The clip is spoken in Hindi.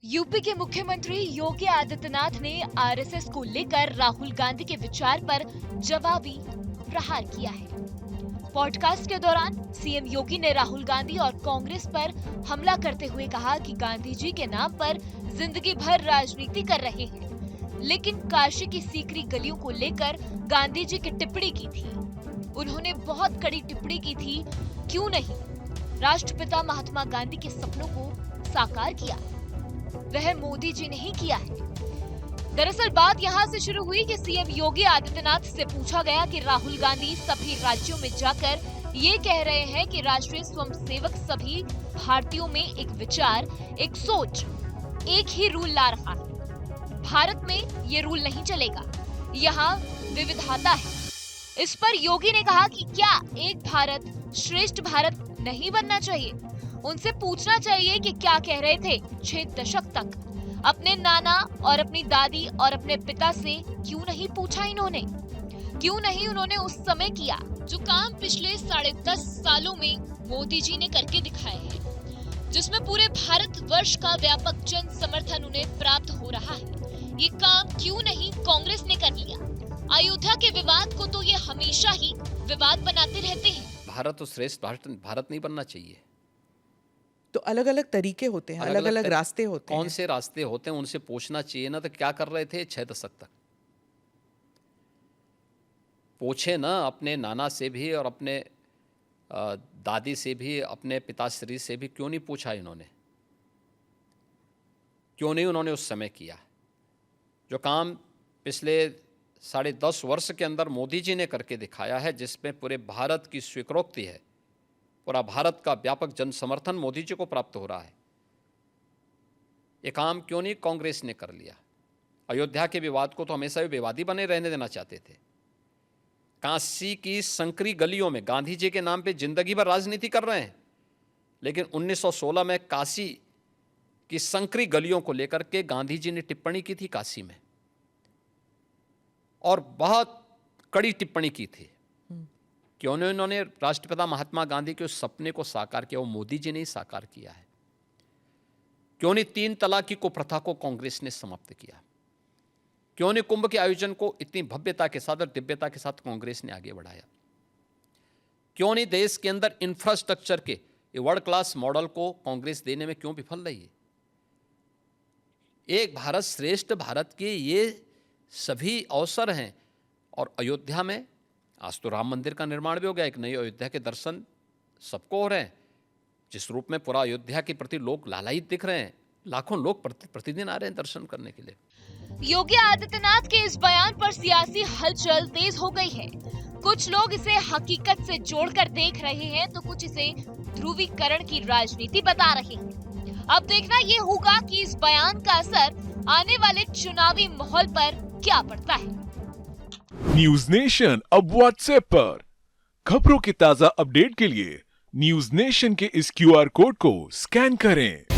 यूपी के मुख्यमंत्री योगी आदित्यनाथ ने आरएसएस को लेकर राहुल गांधी के विचार पर जवाबी प्रहार किया है। पॉडकास्ट के दौरान सीएम योगी ने राहुल गांधी और कांग्रेस पर हमला करते हुए कहा कि गांधी जी के नाम पर जिंदगी भर राजनीति कर रहे हैं, लेकिन काशी की सीकरी गलियों को लेकर गांधी जी की टिप्पणी की थी। उन्होंने बहुत कड़ी टिप्पणी की थी, क्यों नहीं राष्ट्रपिता महात्मा गांधी के सपनों को साकार किया, वह मोदी जी ने ही किया है। दरअसल बात यहाँ से शुरू हुई कि सीएम योगी आदित्यनाथ से पूछा गया कि राहुल गांधी सभी राज्यों में जाकर ये कह रहे हैं कि राष्ट्रीय स्वयंसेवक सभी भारतीयों में एक विचार, एक सोच, एक ही रूल ला रहा है। भारत में ये रूल नहीं चलेगा, यहाँ विविधता है। इस पर योगी ने कहा कि क्या एक भारत श्रेष्ठ भारत नहीं बनना चाहिए? उनसे पूछना चाहिए कि क्या कह रहे थे 6 दशक तक। अपने नाना और अपनी दादी और अपने पिता से क्यों नहीं पूछा इन्होंने? क्यों नहीं उन्होंने उस समय किया जो काम पिछले 10.5 सालों में मोदी जी ने करके दिखाए हैं, जिसमें पूरे भारत वर्ष का व्यापक जन समर्थन उन्हें प्राप्त हो रहा है। ये काम क्यों नहीं कांग्रेस ने कर लिया? अयोध्या के विवाद को तो ये हमेशा ही विवाद बनाते रहते हैं। भारत तो श्रेष्ठ भारत नहीं बनना चाहिए। तो अलग अलग तरीके होते हैं, अलग अलग रास्ते होते हैं। कौन से रास्ते होते हैं उनसे पूछना चाहिए ना। तो क्या कर रहे थे 6 दशक तक? पूछे ना अपने नाना से भी और अपने दादी से भी, अपने पिताश्री से भी। क्यों नहीं पूछा इन्होंने? क्यों नहीं उन्होंने उस समय किया जो काम पिछले 10.5 वर्ष के अंदर मोदी जी ने करके दिखाया है, जिसमें पूरे भारत की स्वीकृति है, पूरा भारत का व्यापक जन समर्थन मोदी जी को प्राप्त हो रहा है। ये काम क्यों नहीं कांग्रेस ने कर लिया? अयोध्या के विवाद को तो हमेशा भी विवादी बने रहने देना चाहते थे। काशी की संकरी गलियों में गांधी जी के नाम पे जिंदगी भर राजनीति कर रहे हैं, लेकिन 1916 में काशी की संकरी गलियों को लेकर के गांधी जी ने टिप्पणी की थी काशी में, और बहुत कड़ी टिप्पणी की थी। क्यों नहीं उन्होंने राष्ट्रपिता महात्मा गांधी के उस सपने को साकार किया? वो मोदी जी ने ही साकार किया है। क्यों नहीं 3 तलाक की कुप्रथा को कांग्रेस ने समाप्त किया? क्यों नहीं कुंभ के आयोजन को इतनी भव्यता के साथ और दिव्यता के साथ कांग्रेस ने आगे बढ़ाया? क्यों नहीं देश के अंदर इंफ्रास्ट्रक्चर के वर्ल्ड क्लास मॉडल को कांग्रेस देने में क्यों विफल रही है? एक भारत श्रेष्ठ भारत के ये सभी अवसर हैं। और अयोध्या में आज तो राम मंदिर का निर्माण भी हो गया, एक नई अयोध्या के दर्शन सबको हो रहे हैं, जिस रूप में पूरा अयोध्या के प्रति लोग लालायित दिख रहे हैं। लाखों लोग प्रतिदिन आ रहे हैं दर्शन करने के लिए। योगी आदित्यनाथ के इस बयान पर सियासी हलचल तेज हो गई है। कुछ लोग इसे हकीकत से जोड़कर देख रहे हैं, तो कुछ इसे ध्रुवीकरण की राजनीति बता रहे हैं। अब देखना ये होगा कि इस बयान का असर आने वाले चुनावी माहौल पर क्या पड़ता है। न्यूज नेशन अब व्हाट्सएप पर खबरों के ताजा अपडेट के लिए न्यूज नेशन के इस QR कोड को स्कैन करें।